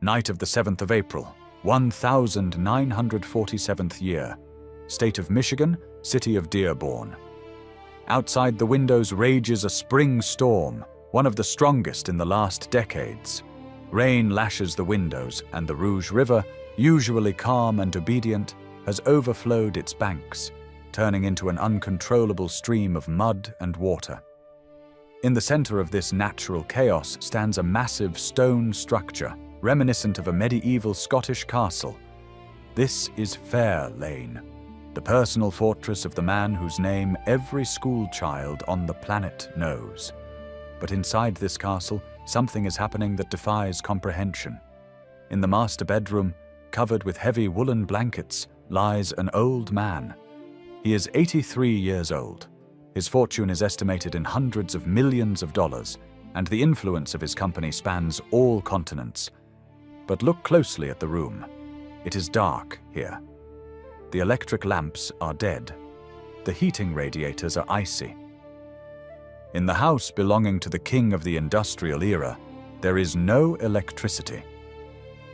Night of the 7th of April, 1947th year. State of Michigan, city of Dearborn. Outside the windows rages a spring storm, one of the strongest in the last decades. Rain lashes the windows, and the Rouge River, usually calm and obedient, has overflowed its banks, turning into an uncontrollable stream of mud and water. In the center of this natural chaos stands a massive stone structure, reminiscent of a medieval Scottish castle. This is Fair Lane, the personal fortress of the man whose name every school child on the planet knows. But inside this castle, something is happening that defies comprehension. In the master bedroom, covered with heavy woolen blankets, lies an old man. He is 83 years old. His fortune is estimated in hundreds of millions of dollars, and the influence of his company spans all continents. But look closely at the room. It is dark here. The electric lamps are dead. The heating radiators are icy. In the house belonging to the king of the industrial era, there is no electricity.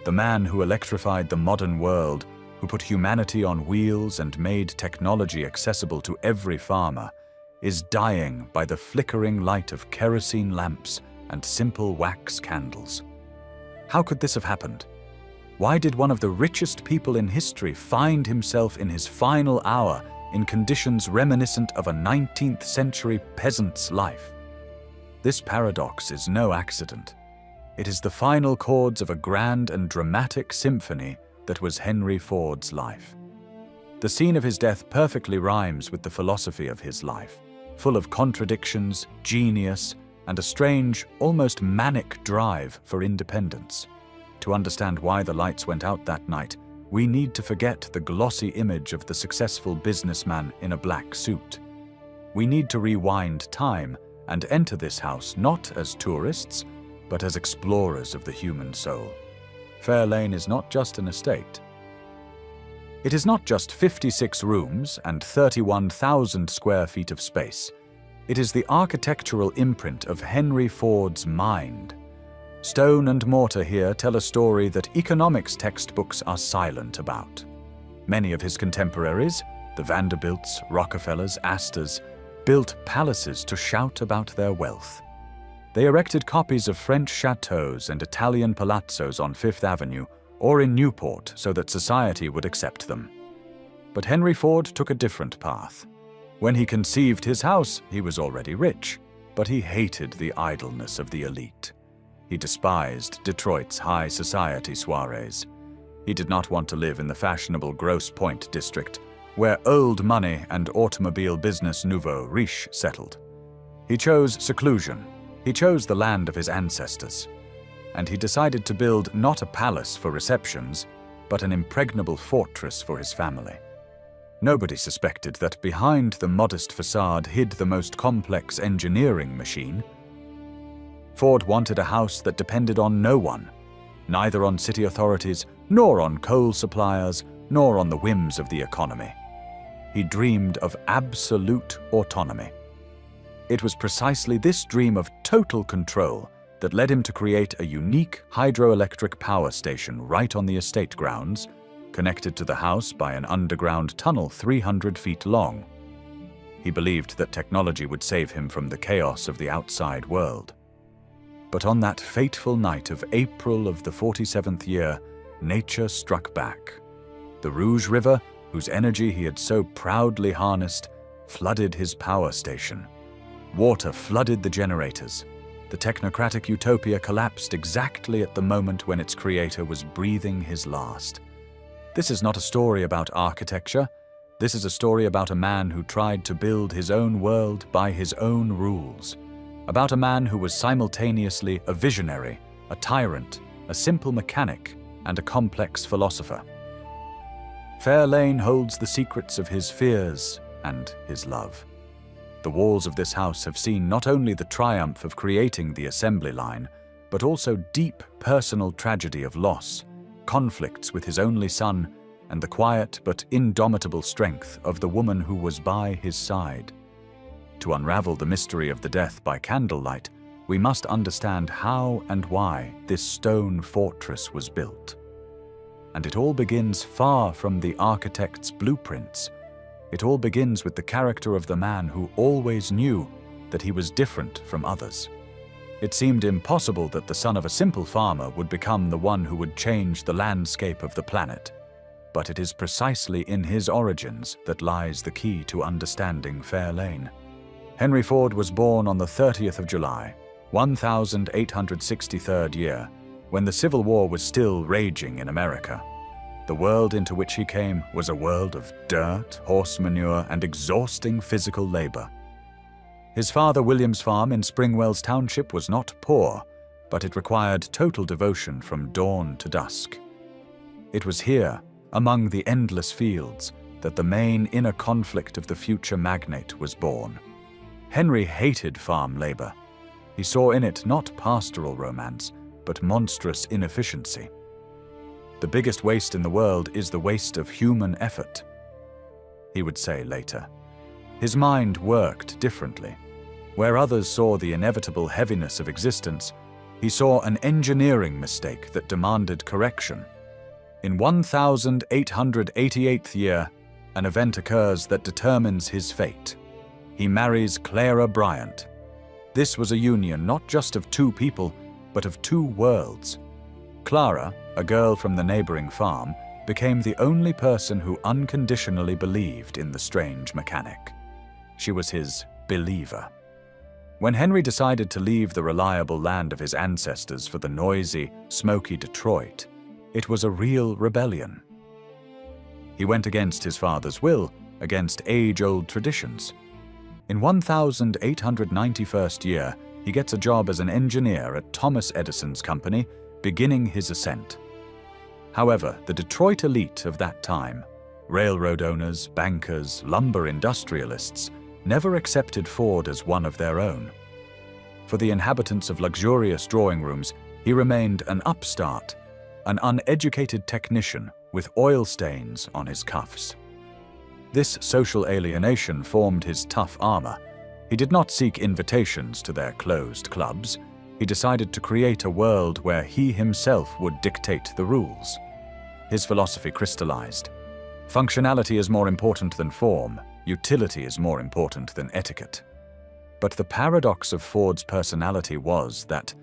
The man who electrified the modern world, who put humanity on wheels and made technology accessible to every farmer, is dying by the flickering light of kerosene lamps and simple wax candles. How could this have happened? Why did one of the richest people in history find himself in his final hour in conditions reminiscent of a 19th century peasant's life? This paradox is no accident. It is the final chords of a grand and dramatic symphony that was Henry Ford's life. The scene of his death perfectly rhymes with the philosophy of his life, full of contradictions, genius, and a strange, almost manic drive for independence. To understand why the lights went out that night, we need to forget the glossy image of the successful businessman in a black suit. We need to rewind time and enter this house not as tourists, but as explorers of the human soul. Fair Lane is not just an estate. It is not just 56 rooms and 31,000 square feet of space. It is the architectural imprint of Henry Ford's mind. Stone and mortar here tell a story that economics textbooks are silent about. Many of his contemporaries, the Vanderbilts, Rockefellers, Astors, built palaces to shout about their wealth. They erected copies of French chateaux and Italian palazzos on Fifth Avenue or in Newport so that society would accept them. But Henry Ford took a different path. When he conceived his house, he was already rich, but he hated the idleness of the elite. He despised Detroit's high society soirees. He did not want to live in the fashionable Grosse Pointe district, where old money and automobile business nouveau riche settled. He chose seclusion. He chose the land of his ancestors. And he decided to build not a palace for receptions, but an impregnable fortress for his family. Nobody suspected that behind the modest facade hid the most complex engineering machine. Ford wanted a house that depended on no one, neither on city authorities, nor on coal suppliers, nor on the whims of the economy. He dreamed of absolute autonomy. It was precisely this dream of total control that led him to create a unique hydroelectric power station right on the estate grounds, connected to the house by an underground tunnel 300 feet long. He believed that technology would save him from the chaos of the outside world. But on that fateful night of April of the 47th year, nature struck back. The Rouge River, whose energy he had so proudly harnessed, flooded his power station. Water flooded the generators. The technocratic utopia collapsed exactly at the moment when its creator was breathing his last. This is not a story about architecture. This is a story about a man who tried to build his own world by his own rules. About a man who was simultaneously a visionary, a tyrant, a simple mechanic, and a complex philosopher. Fair Lane holds the secrets of his fears and his love. The walls of this house have seen not only the triumph of creating the assembly line, but also deep personal tragedy of loss, conflicts with his only son, and the quiet but indomitable strength of the woman who was by his side. To unravel the mystery of the death by candlelight, we must understand how and why this stone fortress was built. And it all begins far from the architect's blueprints. It all begins with the character of the man who always knew that he was different from others. It seemed impossible that the son of a simple farmer would become the one who would change the landscape of the planet. But it is precisely in his origins that lies the key to understanding Fair Lane. Henry Ford was born on the 30th of July, 1863rd year, when the Civil War was still raging in America. The world into which he came was a world of dirt, horse manure, and exhausting physical labor. His father William's farm in Springwells Township was not poor, but it required total devotion from dawn to dusk. It was here, among the endless fields, that the main inner conflict of the future magnate was born. Henry hated farm labor. He saw in it not pastoral romance, but monstrous inefficiency. The biggest waste in the world is the waste of human effort, he would say later. His mind worked differently. Where others saw the inevitable heaviness of existence, he saw an engineering mistake that demanded correction. In 1888th year, an event occurs that determines his fate. He marries Clara Bryant. This was a union not just of two people, but of two worlds. Clara, a girl from the neighboring farm, became the only person who unconditionally believed in the strange mechanic. She was his believer. When Henry decided to leave the reliable land of his ancestors for the noisy, smoky Detroit, it was a real rebellion. He went against his father's will, against age-old traditions. In 1891st year, he gets a job as an engineer at Thomas Edison's company, beginning his ascent. However, the Detroit elite of that time, railroad owners, bankers, lumber industrialists, never accepted Ford as one of their own. For the inhabitants of luxurious drawing rooms, he remained an upstart, an uneducated technician with oil stains on his cuffs. This social alienation formed his tough armor. He did not seek invitations to their closed clubs. He decided to create a world where he himself would dictate the rules. His philosophy crystallized. Functionality is more important than form. Utility is more important than etiquette. But the paradox of Ford's personality was that,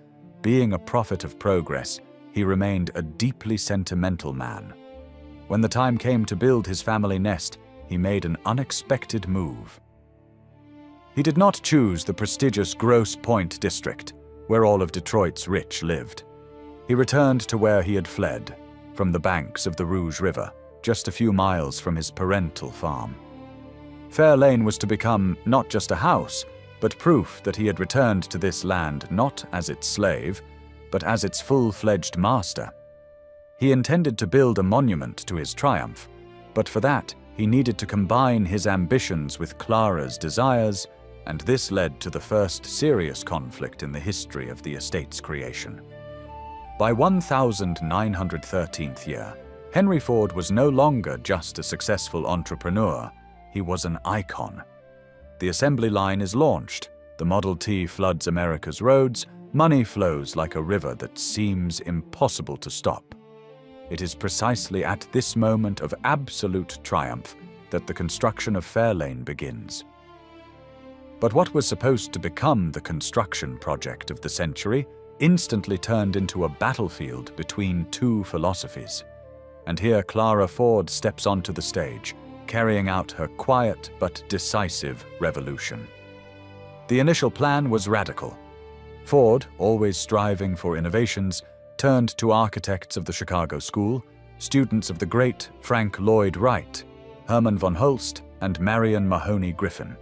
being a prophet of progress, he remained a deeply sentimental man. When the time came to build his family nest, he made an unexpected move. He did not choose the prestigious Grosse Pointe district, where all of Detroit's rich lived. He returned to where he had fled, from the banks of the Rouge River, just a few miles from his parental farm. Fair Lane was to become not just a house, but proof that he had returned to this land not as its slave, but as its full-fledged master. He intended to build a monument to his triumph, but for that he needed to combine his ambitions with Clara's desires, and this led to the first serious conflict in the history of the estate's creation. By 1913th year, Henry Ford was no longer just a successful entrepreneur, he was an icon. The assembly line is launched, the Model T floods America's roads, money flows like a river that seems impossible to stop. It is precisely at this moment of absolute triumph that the construction of Fair Lane begins. But what was supposed to become the construction project of the century instantly turned into a battlefield between two philosophies. And here Clara Ford steps onto the stage, carrying out her quiet but decisive revolution. The initial plan was radical. Ford, always striving for innovations, turned to architects of the Chicago School, students of the great Frank Lloyd Wright, Herman von Holst, and Marion Mahoney Griffin.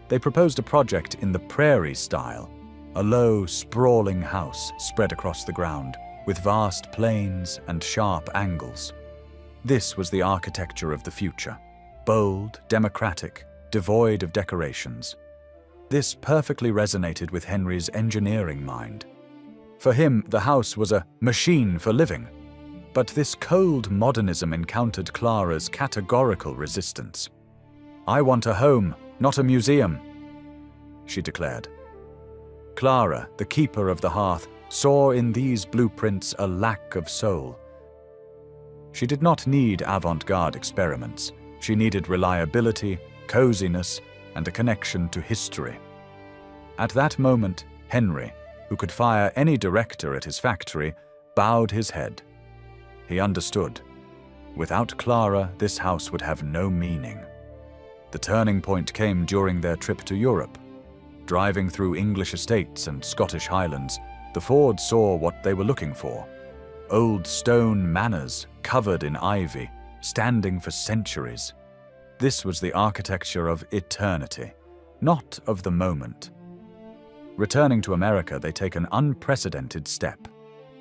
They proposed a project in the prairie style, a low, sprawling house spread across the ground, with vast plains and sharp angles. This was the architecture of the future, bold, democratic, devoid of decorations. This perfectly resonated with Henry's engineering mind. For him, the house was a machine for living. But this cold modernism encountered Clara's categorical resistance. "I want a home, not a museum," she declared. Clara, the keeper of the hearth, saw in these blueprints a lack of soul. She did not need avant-garde experiments. She needed reliability, coziness, and a connection to history. At that moment, Henry, who could fire any director at his factory, bowed his head. He understood. Without Clara, this house would have no meaning. The turning point came during their trip to Europe. Driving through English estates and Scottish highlands, the Fords saw what they were looking for. Old stone manors, covered in ivy, standing for centuries. This was the architecture of eternity, not of the moment. Returning to America, they take an unprecedented step.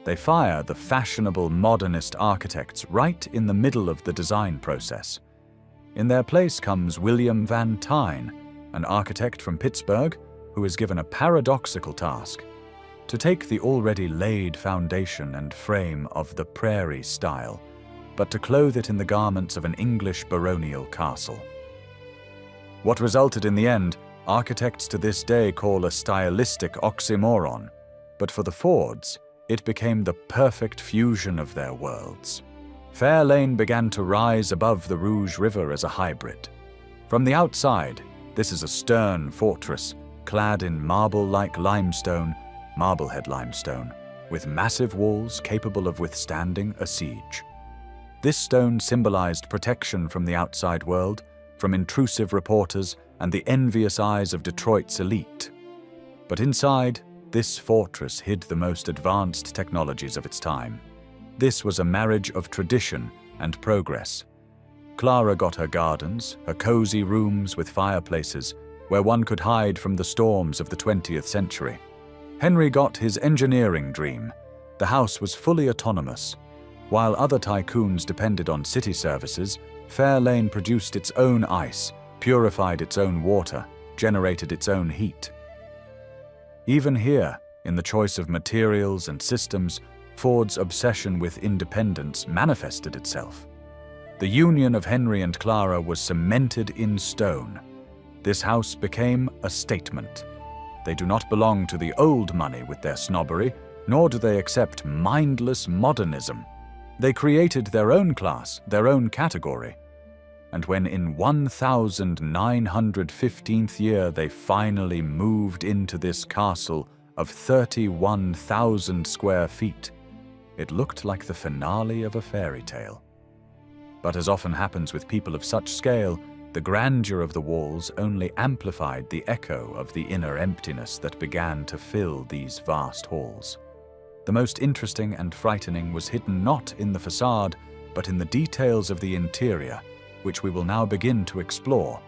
They fire the fashionable modernist architects right in the middle of the design process. In their place comes William Van Tyne, an architect from Pittsburgh who is given a paradoxical task: to take the already laid foundation and frame of the prairie style, but to clothe it in the garments of an English baronial castle. What resulted in the end, architects to this day call a stylistic oxymoron, but for the Fords, it became the perfect fusion of their worlds. Fair Lane began to rise above the Rouge River as a hybrid. From the outside, this is a stern fortress, clad in marble-like limestone, Marblehead limestone, with massive walls capable of withstanding a siege. This stone symbolized protection from the outside world, from intrusive reporters and the envious eyes of Detroit's elite. But inside, this fortress hid the most advanced technologies of its time. This was a marriage of tradition and progress. Clara got her gardens, her cozy rooms with fireplaces, where one could hide from the storms of the 20th century. Henry got his engineering dream. The house was fully autonomous. While other tycoons depended on city services, Fair Lane produced its own ice, purified its own water, generated its own heat. Even here, in the choice of materials and systems, Ford's obsession with independence manifested itself. The union of Henry and Clara was cemented in stone. This house became a statement. They do not belong to the old money with their snobbery, nor do they accept mindless modernism. They created their own class, their own category. And when in 1915th year they finally moved into this castle of 31,000 square feet, it looked like the finale of a fairy tale. But as often happens with people of such scale, the grandeur of the walls only amplified the echo of the inner emptiness that began to fill these vast halls. The most interesting and frightening was hidden not in the facade, but in the details of the interior, which we will now begin to explore.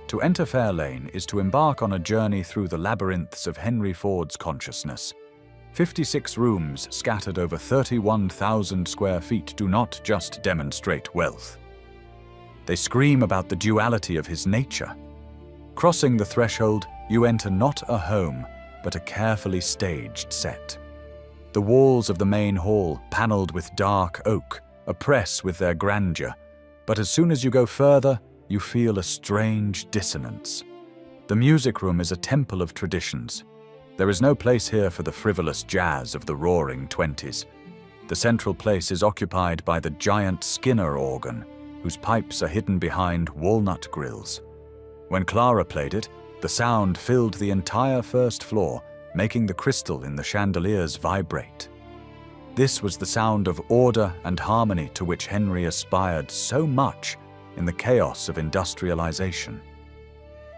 To enter Fair Lane is to embark on a journey through the labyrinths of Henry Ford's consciousness. 56 rooms scattered over 31,000 square feet do not just demonstrate wealth. They scream about the duality of his nature. Crossing the threshold, you enter not a home, but a carefully staged set. The walls of the main hall, paneled with dark oak, oppress with their grandeur, but as soon as you go further, you feel a strange dissonance. The music room is a temple of traditions. There is no place here for the frivolous jazz of the roaring 20s. The central place is occupied by the giant Skinner organ, whose pipes are hidden behind walnut grills. When Clara played it, the sound filled the entire first floor, making the crystal in the chandeliers vibrate. This was the sound of order and harmony to which Henry aspired so much in the chaos of industrialization.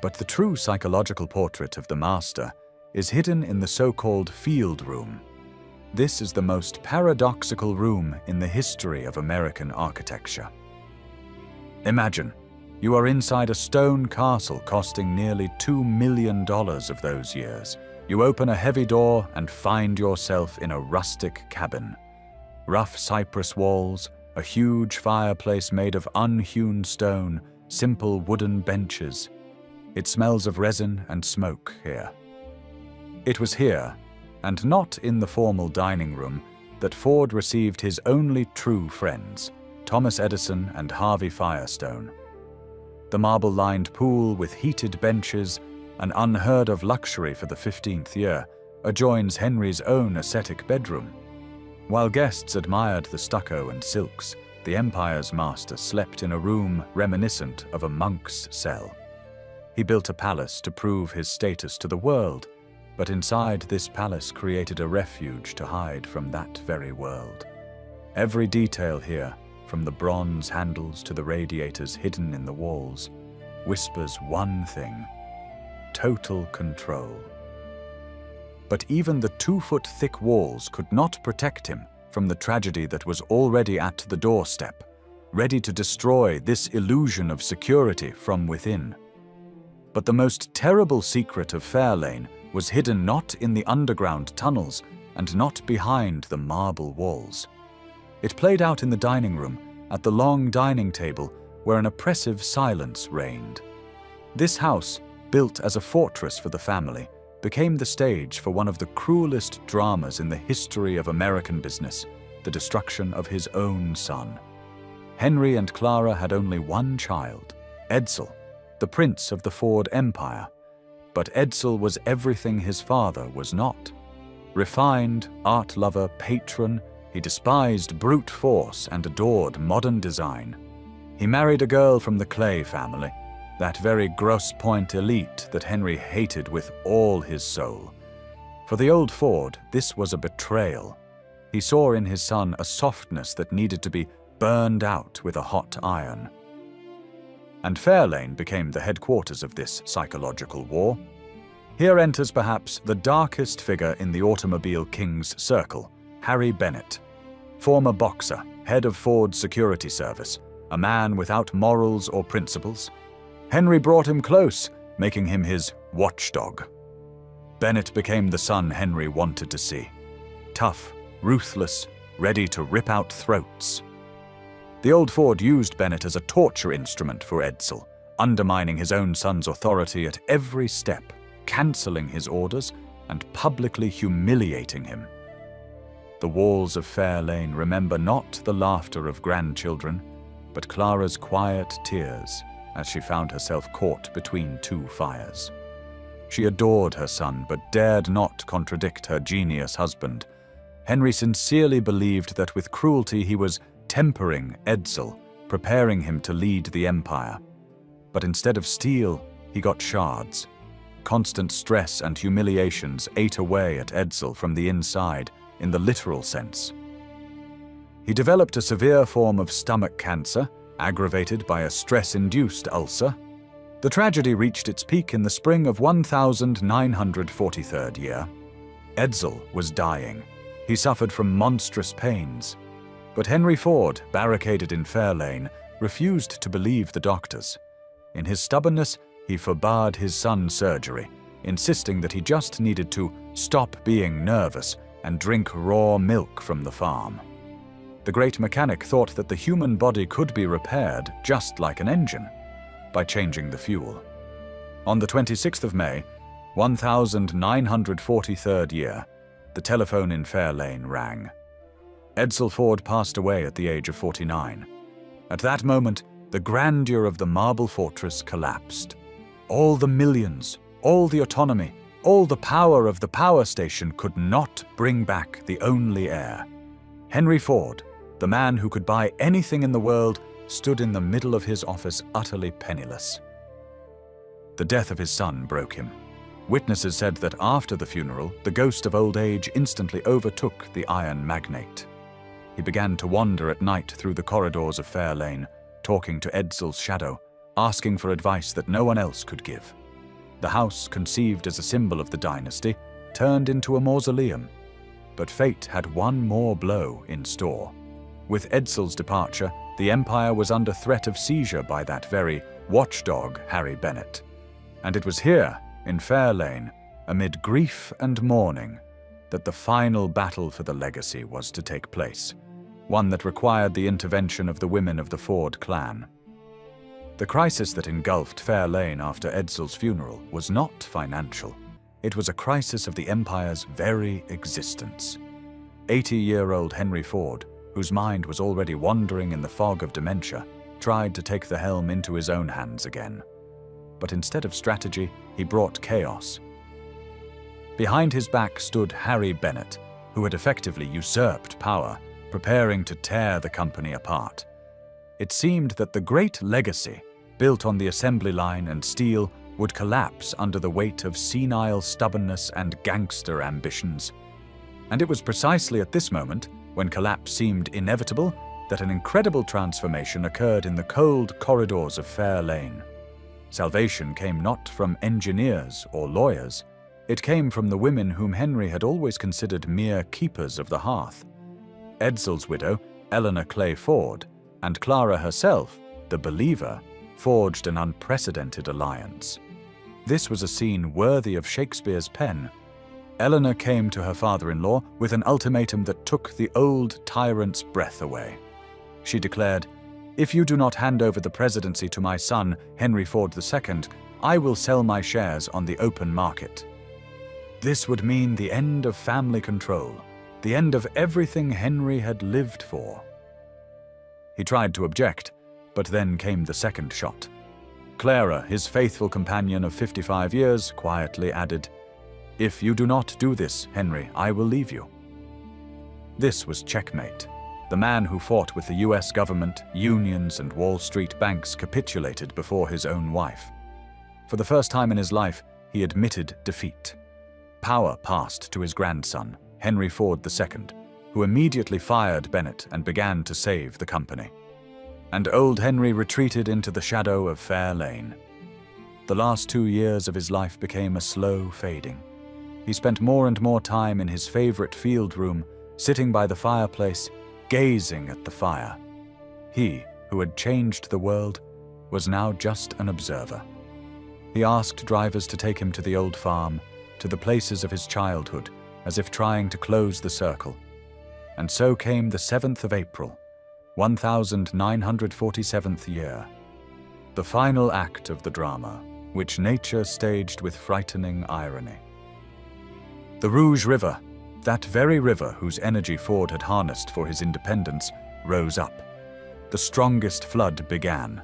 But the true psychological portrait of the master is hidden in the so-called field room. This is the most paradoxical room in the history of American architecture. Imagine, you are inside a stone castle costing nearly $2 million of those years. You open a heavy door and find yourself in a rustic cabin. Rough cypress walls, a huge fireplace made of unhewn stone, simple wooden benches. It smells of resin and smoke here. It was here, and not in the formal dining room, that Ford received his only true friends, Thomas Edison and Harvey Firestone. The marble-lined pool with heated benches, an unheard-of luxury for the 15th year, adjoins Henry's own ascetic bedroom. While guests admired the stucco and silks, the empire's master slept in a room reminiscent of a monk's cell. He built a palace to prove his status to the world, but inside this palace created a refuge to hide from that very world. Every detail here, from the bronze handles to the radiators hidden in the walls, whispers one thing: total control. But even the 2-foot-thick walls could not protect him from the tragedy that was already at the doorstep, ready to destroy this illusion of security from within. But the most terrible secret of Fairlane was hidden not in the underground tunnels and not behind the marble walls. It played out in the dining room, at the long dining table where an oppressive silence reigned. This house, built as a fortress for the family, became the stage for one of the cruelest dramas in the history of American business, the destruction of his own son. Henry and Clara had only one child, Edsel, the prince of the Ford Empire. But Edsel was everything his father was not. Refined, art lover, patron, he despised brute force and adored modern design. He married a girl from the Clay family, that very Grosse Pointe elite that Henry hated with all his soul. For the old Ford, this was a betrayal. He saw in his son a softness that needed to be burned out with a hot iron. And Fairlane became the headquarters of this psychological war. Here enters perhaps the darkest figure in the automobile king's circle, Harry Bennett. Former boxer, head of Ford's security service, a man without morals or principles. Henry brought him close, making him his watchdog. Bennett became the son Henry wanted to see. Tough, ruthless, ready to rip out throats. The old Ford used Bennett as a torture instrument for Edsel, undermining his own son's authority at every step, cancelling his orders, and publicly humiliating him. The walls of Fairlane remember not the laughter of grandchildren, but Clara's quiet tears as she found herself caught between two fires. She adored her son, but dared not contradict her genius husband. Henry sincerely believed that with cruelty he was tempering Edsel, preparing him to lead the empire. But instead of steel, he got shards. Constant stress and humiliations ate away at Edsel from the inside, in the literal sense. He developed a severe form of stomach cancer, aggravated by a stress-induced ulcer. The tragedy reached its peak in the spring of 1943 year. Edsel was dying. He suffered from monstrous pains. But Henry Ford, barricaded in Fairlane, refused to believe the doctors. In his stubbornness, he forbade his son surgery, insisting that he just needed to stop being nervous and drink raw milk from the farm. The great mechanic thought that the human body could be repaired just like an engine, by changing the fuel. On the 26th of May, 1943 year, the telephone in Fairlane rang. Edsel Ford passed away at the age of 49. At that moment, the grandeur of the marble fortress collapsed. All the millions, all the autonomy, all the power of the power station could not bring back the only heir. Henry Ford, the man who could buy anything in the world, stood in the middle of his office utterly penniless. The death of his son broke him. Witnesses said that after the funeral, the ghost of old age instantly overtook the iron magnate. He began to wander at night through the corridors of Fairlane, talking to Edsel's shadow, asking for advice that no one else could give. The house, conceived as a symbol of the dynasty, turned into a mausoleum. But fate had one more blow in store. With Edsel's departure, the empire was under threat of seizure by that very watchdog Harry Bennett. And it was here, in Fairlane, amid grief and mourning, that the final battle for the legacy was to take place, one that required the intervention of the women of the Ford clan. The crisis that engulfed Fairlane after Edsel's funeral was not financial. It was a crisis of the empire's very existence. 80-year-old Henry Ford, whose mind was already wandering in the fog of dementia, tried to take the helm into his own hands again. But instead of strategy, he brought chaos. Behind his back stood Harry Bennett, who had effectively usurped power, preparing to tear the company apart. It seemed that the great legacy, built on the assembly line and steel, would collapse under the weight of senile stubbornness and gangster ambitions. And it was precisely at this moment, when collapse seemed inevitable, that an incredible transformation occurred in the cold corridors of Fair Lane. Salvation came not from engineers or lawyers. It came from the women whom Henry had always considered mere keepers of the hearth. Edsel's widow, Eleanor Clay Ford, and Clara herself, the believer, forged an unprecedented alliance. This was a scene worthy of Shakespeare's pen. Eleanor came to her father-in-law with an ultimatum that took the old tyrant's breath away. She declared, "If you do not hand over the presidency to my son, Henry Ford II, I will sell my shares on the open market." This would mean the end of family control, the end of everything Henry had lived for. He tried to object, but then came the second shot. Clara, his faithful companion of 55 years, quietly added, "If you do not do this, Henry, I will leave you." This was checkmate. The man who fought with the US government, unions, and Wall Street banks capitulated before his own wife. For the first time in his life, he admitted defeat. Power passed to his grandson, Henry Ford II, who immediately fired Bennett and began to save the company. And old Henry retreated into the shadow of Fair Lane. The last 2 years of his life became a slow fading. He spent more and more time in his favorite field room, sitting by the fireplace, gazing at the fire. He, who had changed the world, was now just an observer. He asked drivers to take him to the old farm, to the places of his childhood, as if trying to close the circle. And so came the 7th of April, 1947th year, the final act of the drama, which nature staged with frightening irony. The Rouge River, that very river whose energy Ford had harnessed for his independence, rose up. The strongest flood began.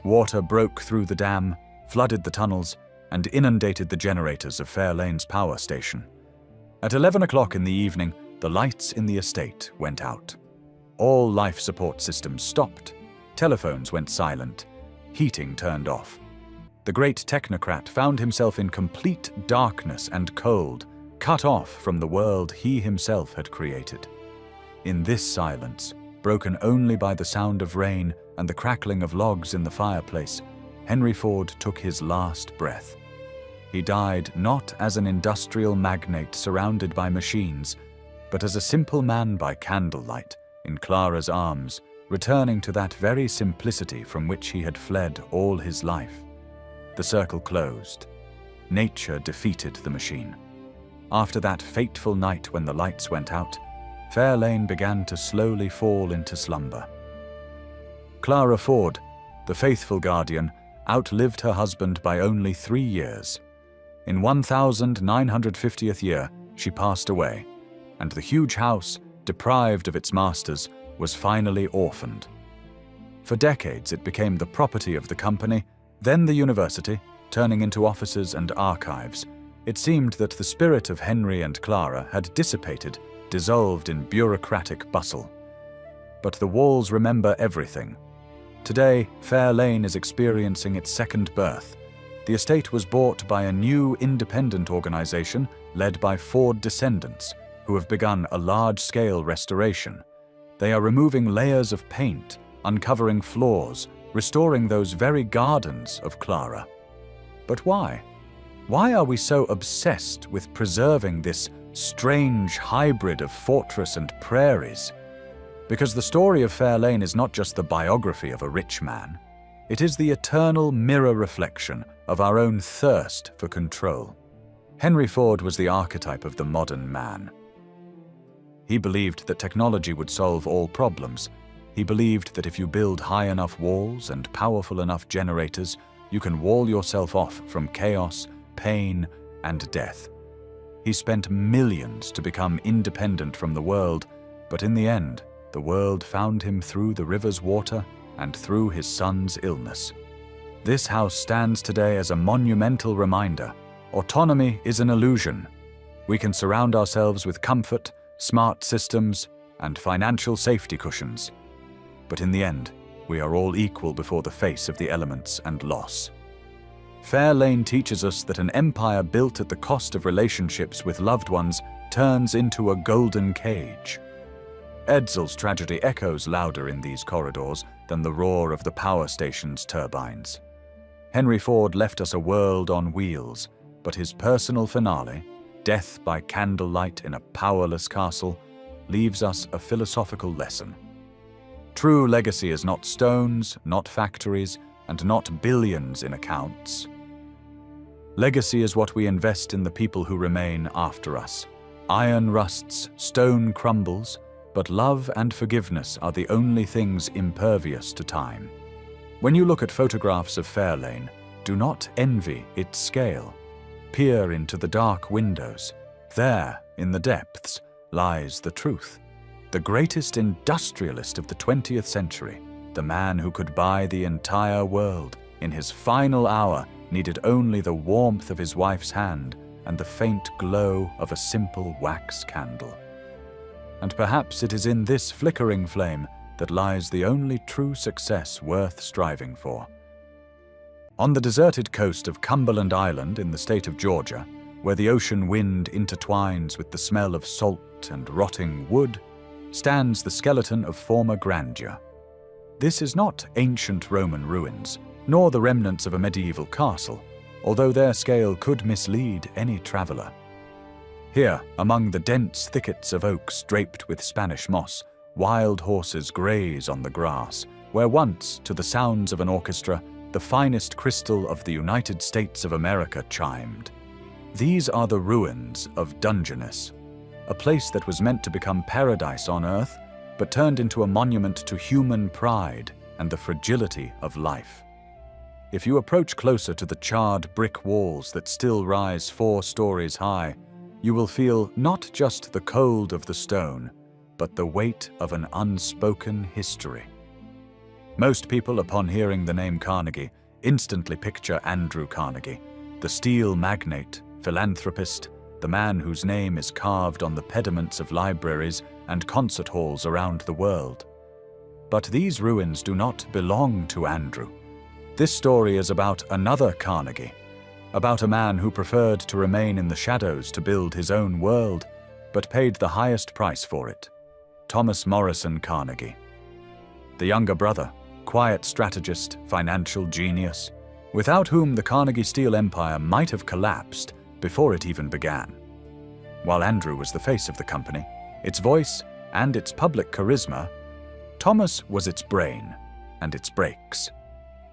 Water broke through the dam, flooded the tunnels, and inundated the generators of Fair Lane's power station. At 11 o'clock in the evening, the lights in the estate went out. All life support systems stopped. Telephones went silent. Heating turned off. The great technocrat found himself in complete darkness and cold, cut off from the world he himself had created. In this silence, broken only by the sound of rain and the crackling of logs in the fireplace, Henry Ford took his last breath. He died not as an industrial magnate surrounded by machines, but as a simple man by candlelight, in Clara's arms, returning to that very simplicity from which he had fled all his life. The circle closed. Nature defeated the machine. After that fateful night when the lights went out, Fair Lane began to slowly fall into slumber. Clara Ford, the faithful guardian, outlived her husband by only 3 years. In 1950th year, she passed away, and the huge house, deprived of its masters, was finally orphaned. For decades it became the property of the company, then the university, turning into offices and archives. It seemed that the spirit of Henry and Clara had dissipated, dissolved in bureaucratic bustle. But the walls remember everything. Today, Fair Lane is experiencing its second birth. The estate was bought by a new independent organization led by Ford descendants, who have begun a large-scale restoration. They are removing layers of paint, uncovering flaws, restoring those very gardens of Clara. But why? Why are we so obsessed with preserving this strange hybrid of fortress and prairies? Because the story of Fair Lane is not just the biography of a rich man. It is the eternal mirror reflection of our own thirst for control. Henry Ford was the archetype of the modern man. He believed that technology would solve all problems. He believed that if you build high enough walls and powerful enough generators, you can wall yourself off from chaos, pain, and death. He spent millions to become independent from the world, but in the end, the world found him through the river's water and through his son's illness. This house stands today as a monumental reminder. Autonomy is an illusion. We can surround ourselves with comfort, smart systems, and financial safety cushions. But in the end, we are all equal before the face of the elements and loss. Fair Lane teaches us that an empire built at the cost of relationships with loved ones turns into a golden cage. Edsall's tragedy echoes louder in these corridors than the roar of the power station's turbines. Henry Ford left us a world on wheels, but his personal finale, death by candlelight in a powerless castle, leaves us a philosophical lesson. True legacy is not stones, not factories, and not billions in accounts. Legacy is what we invest in the people who remain after us. Iron rusts, stone crumbles, but love and forgiveness are the only things impervious to time. When you look at photographs of Fair Lane, do not envy its scale. Peer into the dark windows. There, in the depths, lies the truth. The greatest industrialist of the 20th century, the man who could buy the entire world, in his final hour needed only the warmth of his wife's hand and the faint glow of a simple wax candle. And perhaps it is in this flickering flame that lies the only true success worth striving for. On the deserted coast of Cumberland Island in the state of Georgia, where the ocean wind intertwines with the smell of salt and rotting wood, stands the skeleton of former grandeur. This is not ancient Roman ruins, nor the remnants of a medieval castle, although their scale could mislead any traveler. Here, among the dense thickets of oaks draped with Spanish moss, wild horses graze on the grass, where once, to the sounds of an orchestra, the finest crystal of the United States of America chimed. These are the ruins of Dungeness, a place that was meant to become paradise on earth, but turned into a monument to human pride and the fragility of life. If you approach closer to the charred brick walls that still rise 4 stories high, you will feel not just the cold of the stone, but the weight of an unspoken history. Most people, upon hearing the name Carnegie, instantly picture Andrew Carnegie, the steel magnate, philanthropist, the man whose name is carved on the pediments of libraries and concert halls around the world. But these ruins do not belong to Andrew. This story is about another Carnegie, about a man who preferred to remain in the shadows to build his own world, but paid the highest price for it. Thomas Morrison Carnegie. The younger brother, quiet strategist, financial genius, without whom the Carnegie Steel Empire might have collapsed before it even began. While Andrew was the face of the company, its voice and its public charisma, Thomas was its brain and its brakes.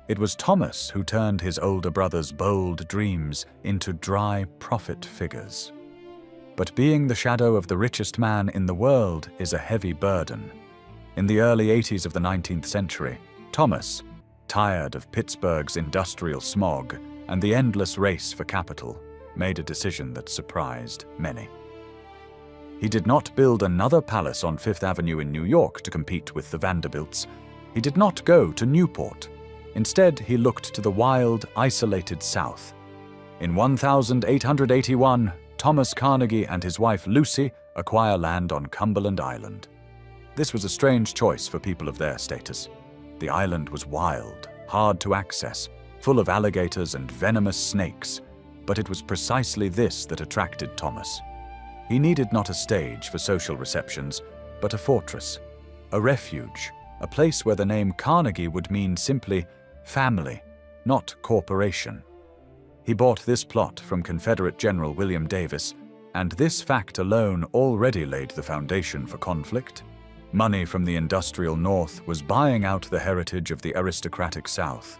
It was Thomas who turned his older brother's bold dreams into dry profit figures. But being the shadow of the richest man in the world is a heavy burden. In the early 80s of the 19th century, Thomas, tired of Pittsburgh's industrial smog and the endless race for capital, made a decision that surprised many. He did not build another palace on Fifth Avenue in New York to compete with the Vanderbilts. He did not go to Newport. Instead, he looked to the wild, isolated South. In 1881, Thomas Carnegie and his wife Lucy acquire land on Cumberland Island. This was a strange choice for people of their status. The island was wild, hard to access, full of alligators and venomous snakes, but it was precisely this that attracted Thomas. He needed not a stage for social receptions, but a fortress, a refuge, a place where the name Carnegie would mean simply family, not corporation. He bought this plot from Confederate General William Davis, and this fact alone already laid the foundation for conflict. Money from the industrial North was buying out the heritage of the aristocratic South.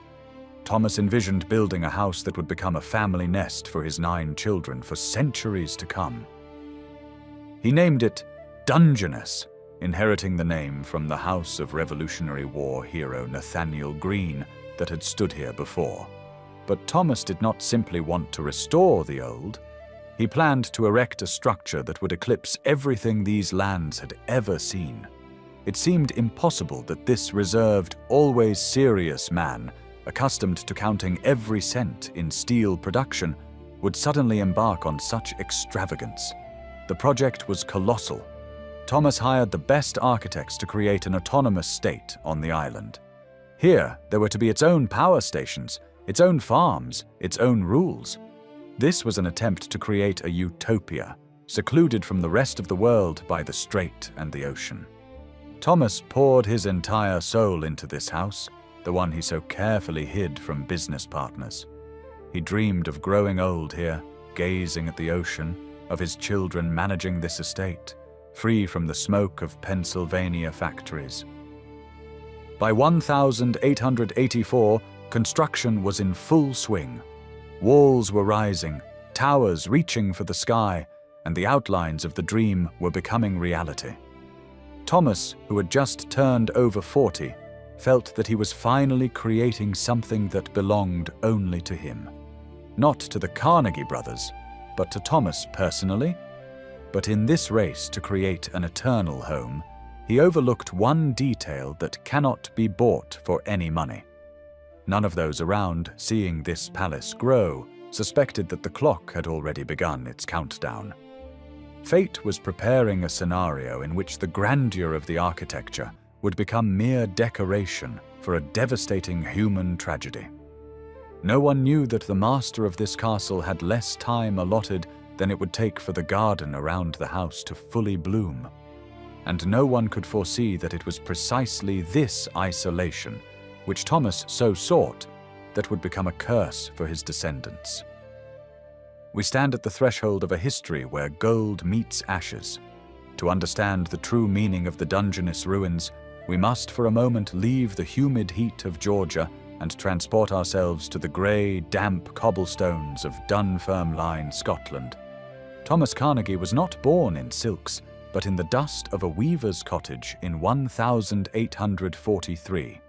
Thomas envisioned building a house that would become a family nest for his 9 children for centuries to come. He named it Dungeness, inheriting the name from the house of Revolutionary War hero Nathaniel Greene that had stood here before. But Thomas did not simply want to restore the old. He planned to erect a structure that would eclipse everything these lands had ever seen. It seemed impossible that this reserved, always serious man, accustomed to counting every cent in steel production, would suddenly embark on such extravagance. The project was colossal. Thomas hired the best architects to create an autonomous state on the island. Here, there were to be its own power stations, its own farms, its own rules. This was an attempt to create a utopia, secluded from the rest of the world by the strait and the ocean. Thomas poured his entire soul into this house, the one he so carefully hid from business partners. He dreamed of growing old here, gazing at the ocean, of his children managing this estate, free from the smoke of Pennsylvania factories. By 1884, construction was in full swing. Walls were rising, towers reaching for the sky, and the outlines of the dream were becoming reality. Thomas, who had just turned over 40, felt that he was finally creating something that belonged only to him. Not to the Carnegie brothers, but to Thomas personally. But in this race to create an eternal home, he overlooked one detail that cannot be bought for any money. None of those around, seeing this palace grow, suspected that the clock had already begun its countdown. Fate was preparing a scenario in which the grandeur of the architecture would become mere decoration for a devastating human tragedy. No one knew that the master of this castle had less time allotted than it would take for the garden around the house to fully bloom. And no one could foresee that it was precisely this isolation, which Thomas so sought, that would become a curse for his descendants. We stand at the threshold of a history where gold meets ashes. To understand the true meaning of the Dungeness ruins, we must for a moment leave the humid heat of Georgia and transport ourselves to the grey, damp cobblestones of Dunfermline, Scotland. Thomas Carnegie was not born in silks, but in the dust of a weaver's cottage in 1843.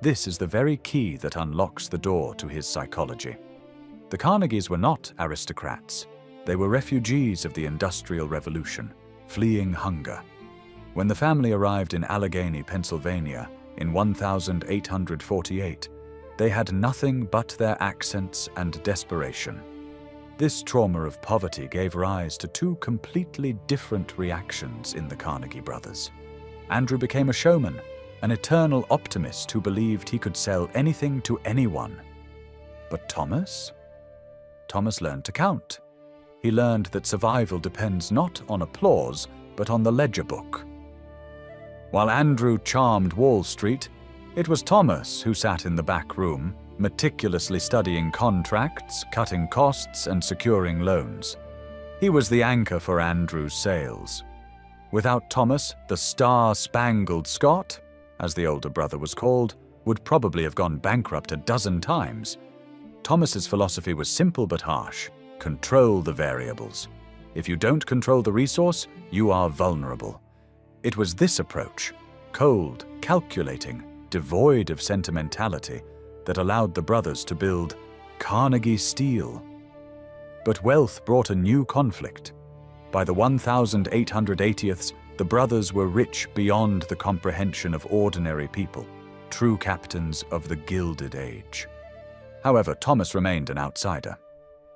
This is the very key that unlocks the door to his psychology. The Carnegies were not aristocrats. They were refugees of the Industrial Revolution, fleeing hunger. When the family arrived in Allegheny, Pennsylvania, in 1848, they had nothing but their accents and desperation. This trauma of poverty gave rise to two completely different reactions in the Carnegie brothers. Andrew became a showman, an eternal optimist who believed he could sell anything to anyone. But Thomas? Thomas learned to count. He learned that survival depends not on applause, but on the ledger book. While Andrew charmed Wall Street, it was Thomas who sat in the back room, meticulously studying contracts, cutting costs, and securing loans. He was the anchor for Andrew's sales. Without Thomas, the Star-Spangled Scot, as the older brother was called, would probably have gone bankrupt a dozen times. Thomas's philosophy was simple but harsh. Control the variables. If you don't control the resource, you are vulnerable. It was this approach, cold, calculating, devoid of sentimentality, that allowed the brothers to build Carnegie Steel. But wealth brought a new conflict. By the 1880s, the brothers were rich beyond the comprehension of ordinary people, true captains of the Gilded Age. However, Thomas remained an outsider.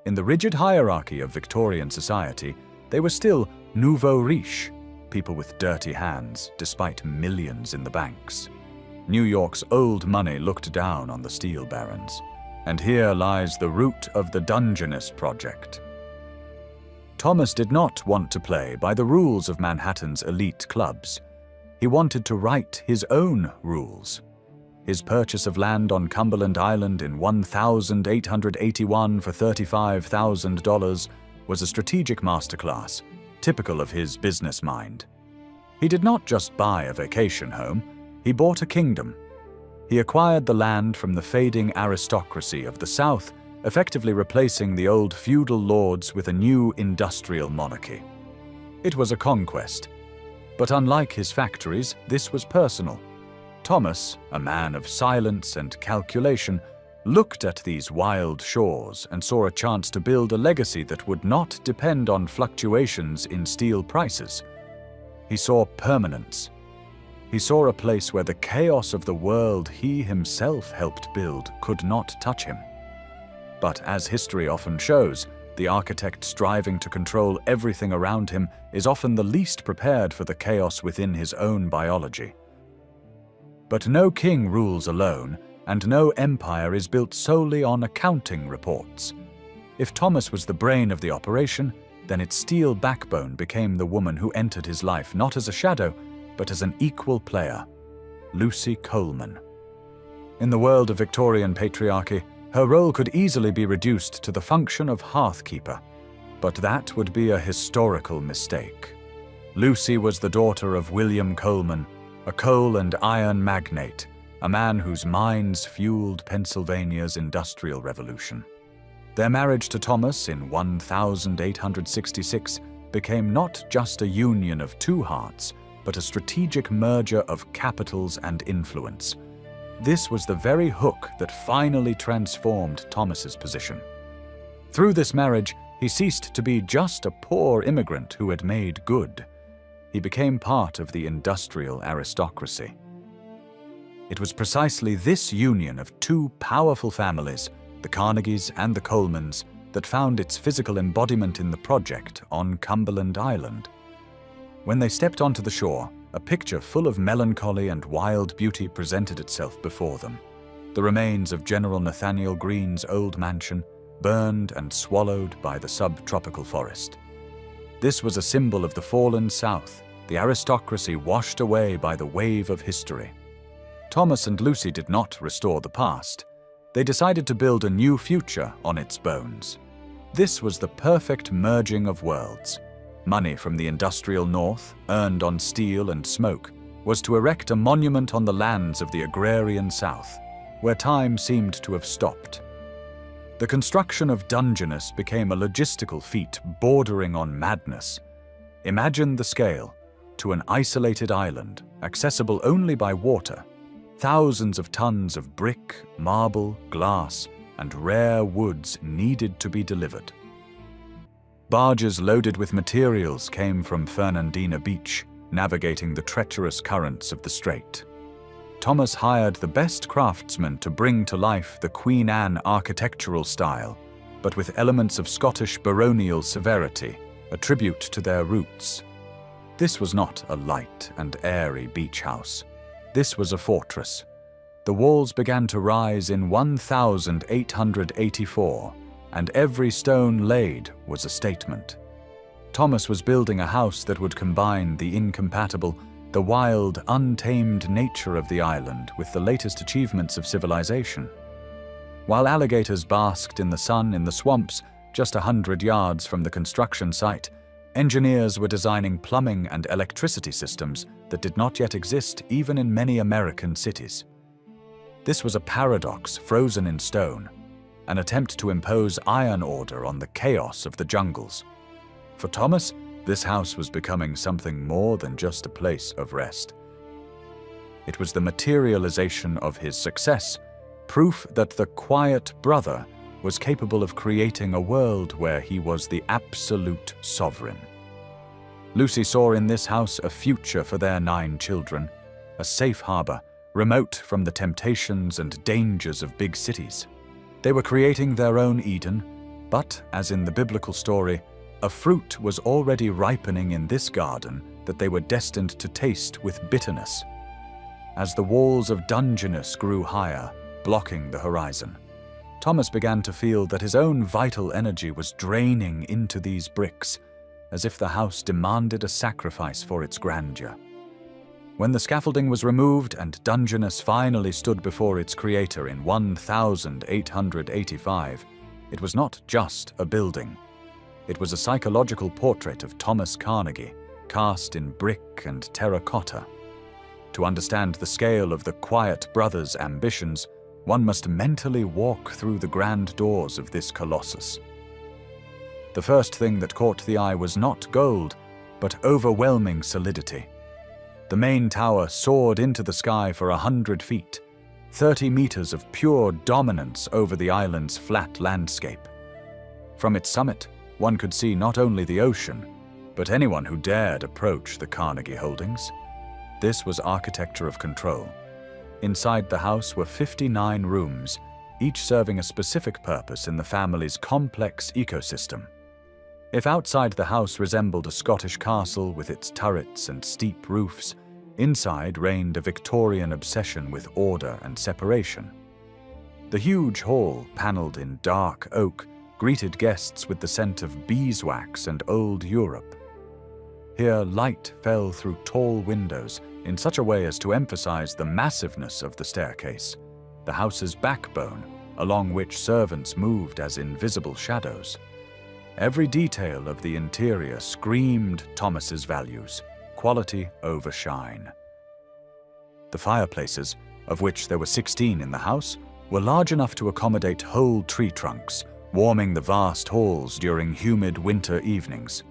In the rigid hierarchy of Victorian society, they were still nouveau riche, people with dirty hands, despite millions in the banks. New York's old money looked down on the steel barons. And here lies the root of the Dungeness project. Thomas did not want to play by the rules of Manhattan's elite clubs. He wanted to write his own rules. His purchase of land on Cumberland Island in 1881 for $35,000 was a strategic masterclass, typical of his business mind. He did not just buy a vacation home, he bought a kingdom. He acquired the land from the fading aristocracy of the South, effectively replacing the old feudal lords with a new industrial monarchy. It was a conquest, but unlike his factories, this was personal. Thomas, a man of silence and calculation, looked at these wild shores and saw a chance to build a legacy that would not depend on fluctuations in steel prices. He saw permanence. He saw a place where the chaos of the world he himself helped build could not touch him. But as history often shows, the architect striving to control everything around him is often the least prepared for the chaos within his own biology. But no king rules alone, and no empire is built solely on accounting reports. If Thomas was the brain of the operation, then its steel backbone became the woman who entered his life not as a shadow, but as an equal player, Lucy Coleman. In the world of Victorian patriarchy, her role could easily be reduced to the function of hearthkeeper, but that would be a historical mistake. Lucy was the daughter of William Coleman, a coal and iron magnate, a man whose mines fueled Pennsylvania's Industrial Revolution. Their marriage to Thomas in 1866 became not just a union of two hearts, but a strategic merger of capitals and influence. This was the very hook that finally transformed Thomas's position. Through this marriage, he ceased to be just a poor immigrant who had made good. He became part of the industrial aristocracy. It was precisely this union of two powerful families, the Carnegies and the Colemans, that found its physical embodiment in the project on Cumberland Island. When they stepped onto the shore, a picture full of melancholy and wild beauty presented itself before them. The remains of General Nathaniel Greene's old mansion, burned and swallowed by the subtropical forest. This was a symbol of the fallen South, the aristocracy washed away by the wave of history. Thomas and Lucy did not restore the past. They decided to build a new future on its bones. This was the perfect merging of worlds. Money from the industrial North, earned on steel and smoke, was to erect a monument on the lands of the agrarian South, where time seemed to have stopped. The construction of Dungeness became a logistical feat bordering on madness. Imagine the scale. To an isolated island, accessible only by water, thousands of tons of brick, marble, glass, and rare woods needed to be delivered. Barges loaded with materials came from Fernandina Beach, navigating the treacherous currents of the strait. Thomas hired the best craftsmen to bring to life the Queen Anne architectural style, but with elements of Scottish baronial severity, a tribute to their roots. This was not a light and airy beach house. This was a fortress. The walls began to rise in 1884, and every stone laid was a statement. Thomas was building a house that would combine the incompatible, the wild, untamed nature of the island with the latest achievements of civilization. While alligators basked in the sun in the swamps just 100 yards from the construction site, engineers were designing plumbing and electricity systems that did not yet exist even in many American cities. This was a paradox frozen in stone, an attempt to impose iron order on the chaos of the jungles. For Thomas, this house was becoming something more than just a place of rest. It was the materialization of his success, proof that the quiet brother was capable of creating a world where he was the absolute sovereign. Lucy saw in this house a future for their 9 children, a safe harbor, remote from the temptations and dangers of big cities. They were creating their own Eden, but, as in the biblical story, a fruit was already ripening in this garden that they were destined to taste with bitterness. As the walls of Dungeness grew higher, blocking the horizon, Thomas began to feel that his own vital energy was draining into these bricks, as if the house demanded a sacrifice for its grandeur. When the scaffolding was removed and Dungeness finally stood before its creator in 1885, it was not just a building. It was a psychological portrait of Thomas Carnegie, cast in brick and terracotta. To understand the scale of the quiet brother's ambitions, one must mentally walk through the grand doors of this colossus. The first thing that caught the eye was not gold, but overwhelming solidity. The main tower soared into the sky for 100 feet, 30 meters of pure dominance over the island's flat landscape. From its summit, one could see not only the ocean, but anyone who dared approach the Carnegie holdings. This was architecture of control. Inside the house were 59 rooms, each serving a specific purpose in the family's complex ecosystem. If outside the house resembled a Scottish castle with its turrets and steep roofs, inside reigned a Victorian obsession with order and separation. The huge hall, paneled in dark oak, greeted guests with the scent of beeswax and old Europe. Here, light fell through tall windows in such a way as to emphasize the massiveness of the staircase, the house's backbone, along which servants moved as invisible shadows. Every detail of the interior screamed Thomas's values, quality over shine. The fireplaces, of which there were 16 in the house, were large enough to accommodate whole tree trunks, warming the vast halls during humid winter evenings.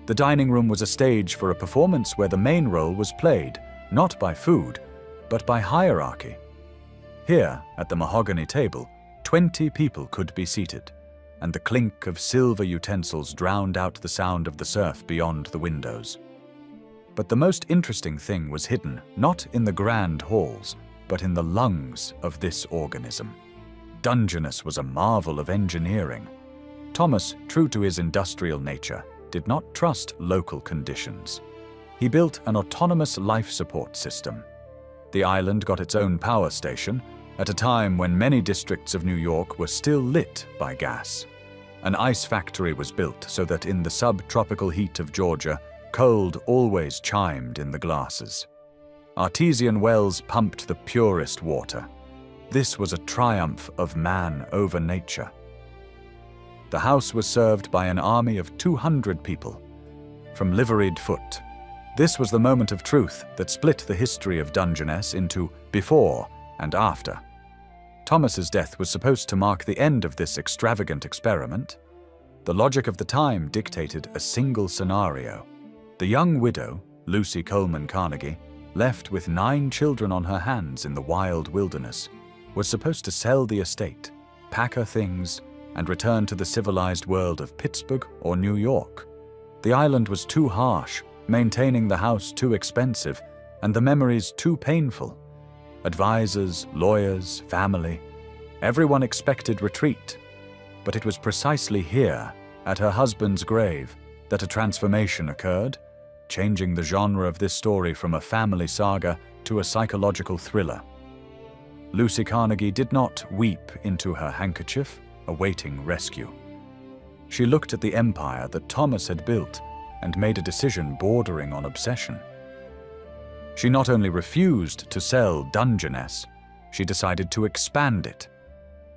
The dining room was a stage for a performance where the main role was played, not by food, but by hierarchy. Here, at the mahogany table, 20 people could be seated, and the clink of silver utensils drowned out the sound of the surf beyond the windows. But the most interesting thing was hidden not in the grand halls, but in the lungs of this organism. Dungeness was a marvel of engineering. Thomas, true to his industrial nature, did not trust local conditions. He built an autonomous life support system. The island got its own power station at a time when many districts of New York were still lit by gas. An ice factory was built so that in the subtropical heat of Georgia, cold always chimed in the glasses. Artesian wells pumped the purest water. This was a triumph of man over nature. The house was served by an army of 200 people, from liveried foot. This was the moment of truth that split the history of Dungeness into before and after. Thomas's death was supposed to mark the end of this extravagant experiment. The logic of the time dictated a single scenario. The young widow, Lucy Coleman Carnegie, left with 9 children on her hands in the wild wilderness, was supposed to sell the estate, pack her things, and return to the civilized world of Pittsburgh or New York. The island was too harsh, maintaining the house too expensive, and the memories too painful. Advisors, lawyers, family, everyone expected retreat. But it was precisely here, at her husband's grave, that a transformation occurred, changing the genre of this story from a family saga to a psychological thriller. Lucy Carnegie did not weep into her handkerchief, awaiting rescue. She looked at the empire that Thomas had built and made a decision bordering on obsession. She not only refused to sell Dungeness, she decided to expand it.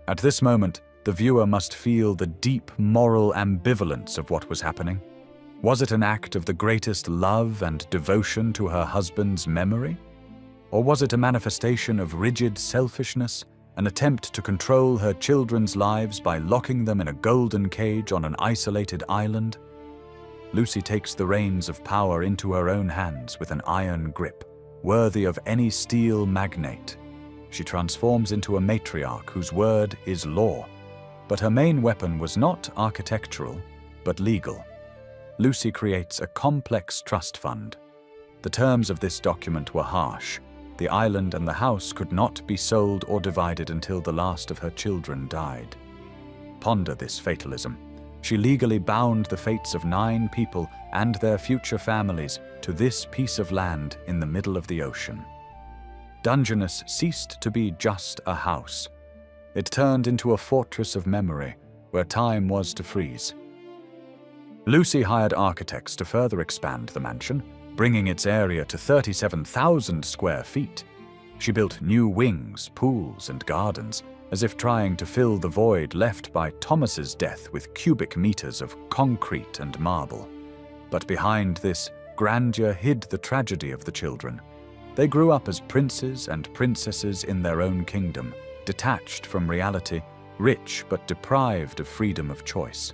At this moment, the viewer must feel the deep moral ambivalence of what was happening. Was it an act of the greatest love and devotion to her husband's memory? Or was it a manifestation of rigid selfishness, an attempt to control her children's lives by locking them in a golden cage on an isolated island? Lucy takes the reins of power into her own hands with an iron grip, worthy of any steel magnate. She transforms into a matriarch whose word is law, but her main weapon was not architectural, but legal. Lucy creates a complex trust fund. The terms of this document were harsh. The island and the house could not be sold or divided until the last of her children died. Ponder this fatalism. She legally bound the fates of 9 people and their future families to this piece of land in the middle of the ocean. Dungeness ceased to be just a house. It turned into a fortress of memory where time was to freeze. Lucy hired architects to further expand the mansion, bringing its area to 37,000 square feet. She built new wings, pools, and gardens, as if trying to fill the void left by Thomas's death with cubic meters of concrete and marble. But behind this grandeur hid the tragedy of the children. They grew up as princes and princesses in their own kingdom, detached from reality, rich but deprived of freedom of choice.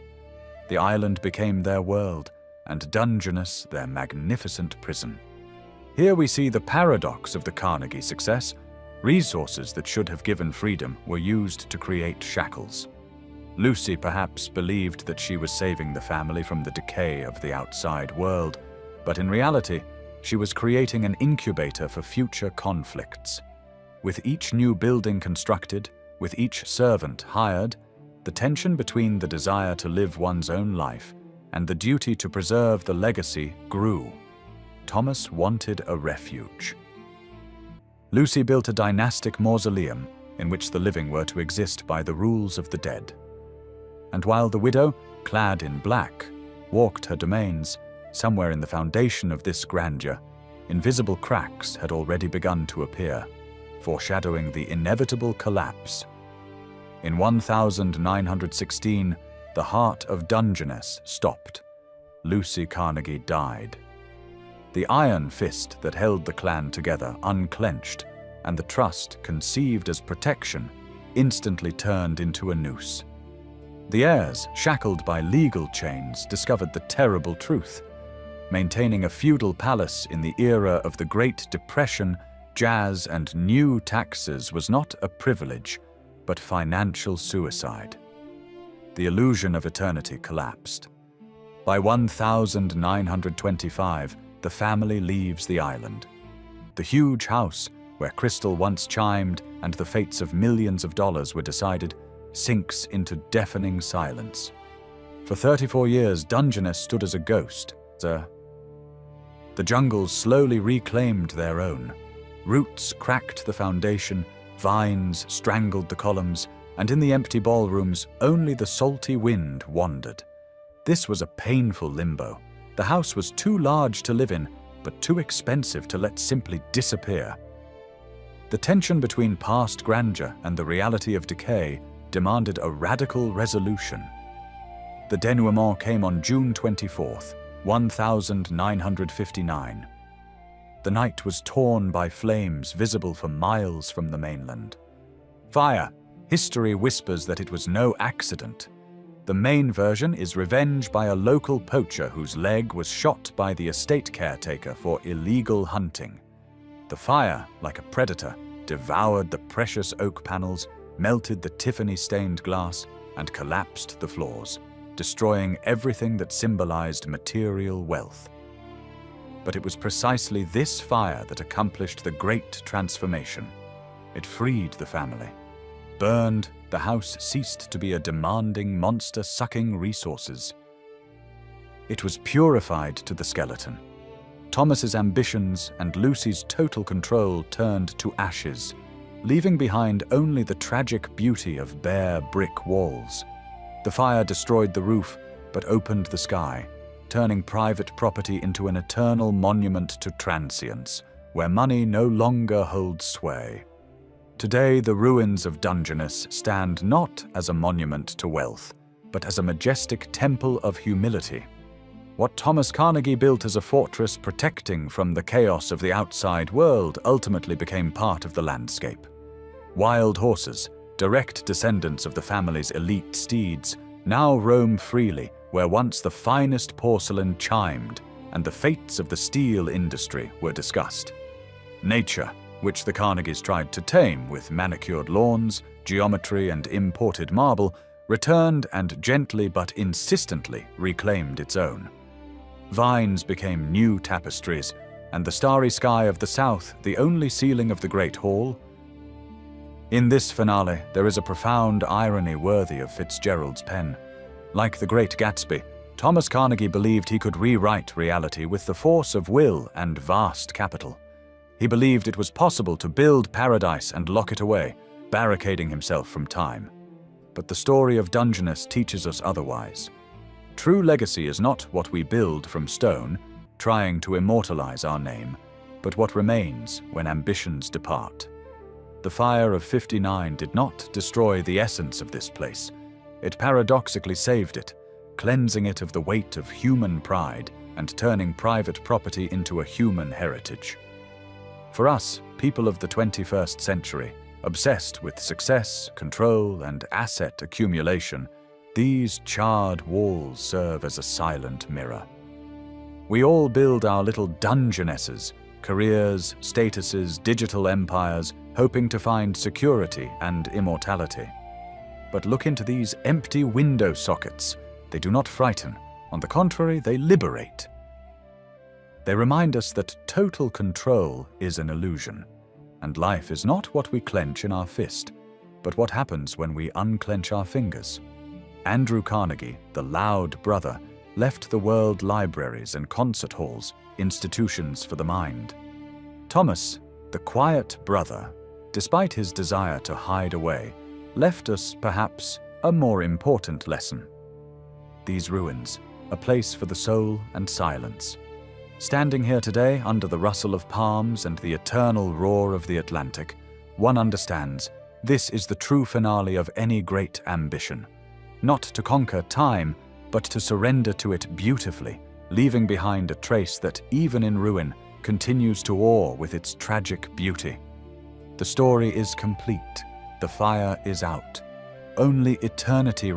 The island became their world, and Dungeness their magnificent prison. Here we see the paradox of the Carnegie success. Resources that should have given freedom were used to create shackles. Lucy perhaps believed that she was saving the family from the decay of the outside world, but in reality, She was creating an incubator for future conflicts. With each new building constructed, with each servant hired, the tension between the desire to live one's own life and the duty to preserve the legacy grew. Thomas wanted a refuge. Lucy built a dynastic mausoleum in which the living were to exist by the rules of the dead. And while the widow, clad in black, walked her domains, somewhere in the foundation of this grandeur, invisible cracks had already begun to appear, foreshadowing the inevitable collapse. In 1916, the heart of Dungeness stopped. Lucy Carnegie died. The iron fist that held the clan together unclenched, and the trust conceived as protection instantly turned into a noose. The heirs, shackled by legal chains, discovered the terrible truth. Maintaining a feudal palace in the era of the Great Depression, jazz, and new taxes was not a privilege, but financial suicide. The illusion of eternity collapsed. By 1925, the family leaves the island. The huge house, where crystal once chimed and the fates of millions of dollars were decided, sinks into deafening silence. For 34 years, Dungeness stood as a ghost. The jungles slowly reclaimed their own. Roots cracked the foundation, vines strangled the columns, and in the empty ballrooms, only the salty wind wandered. This was a painful limbo. The house was too large to live in, but too expensive to let simply disappear. The tension between past grandeur and the reality of decay demanded a radical resolution. The denouement came on June 24th, 1959. The night was torn by flames visible for miles from the mainland. Fire! History whispers that it was no accident. The main version is revenge by a local poacher whose leg was shot by the estate caretaker for illegal hunting. The fire, like a predator, devoured the precious oak panels, melted the Tiffany-stained glass, and collapsed the floors, destroying everything that symbolized material wealth. But it was precisely this fire that accomplished the great transformation. It freed the family. Burned, the house ceased to be a demanding monster sucking resources. It was purified to the skeleton. Thomas's ambitions and Lucy's total control turned to ashes, leaving behind only the tragic beauty of bare brick walls. The fire destroyed the roof, but opened the sky, turning private property into an eternal monument to transience, where money no longer holds sway. Today, the ruins of Dungeness stand not as a monument to wealth, but as a majestic temple of humility. What Thomas Carnegie built as a fortress protecting from the chaos of the outside world ultimately became part of the landscape. Wild horses, direct descendants of the family's elite steeds, now roam freely where once the finest porcelain chimed and the fates of the steel industry were discussed. Nature, which the Carnegies tried to tame with manicured lawns, geometry, and imported marble, returned and gently but insistently reclaimed its own. Vines became new tapestries, and the starry sky of the south the only ceiling of the Great Hall. In this finale, there is a profound irony worthy of Fitzgerald's pen. Like the Great Gatsby, Thomas Carnegie believed he could rewrite reality with the force of will and vast capital. He believed it was possible to build paradise and lock it away, barricading himself from time. But the story of Dungeness teaches us otherwise. True legacy is not what we build from stone, trying to immortalize our name, but what remains when ambitions depart. The fire of '59 did not destroy the essence of this place. It paradoxically saved it, cleansing it of the weight of human pride and turning private property into a human heritage. For us, people of the 21st century, obsessed with success, control, and asset accumulation, these charred walls serve as a silent mirror. We all build our little Dungeonesses, careers, statuses, digital empires, hoping to find security and immortality. But look into these empty window sockets. They do not frighten. On the contrary, they liberate. They remind us that total control is an illusion, and life is not what we clench in our fist, but what happens when we unclench our fingers. Andrew Carnegie, the loud brother, left the world libraries and concert halls, institutions for the mind. Thomas, the quiet brother, despite his desire to hide away, left us, perhaps, a more important lesson. These ruins, a place for the soul and silence. Standing here today under the rustle of palms and the eternal roar of the Atlantic, one understands this is the true finale of any great ambition. Not to conquer time, but to surrender to it beautifully, leaving behind a trace that, even in ruin, continues to awe with its tragic beauty. The story is complete. The fire is out. Only eternity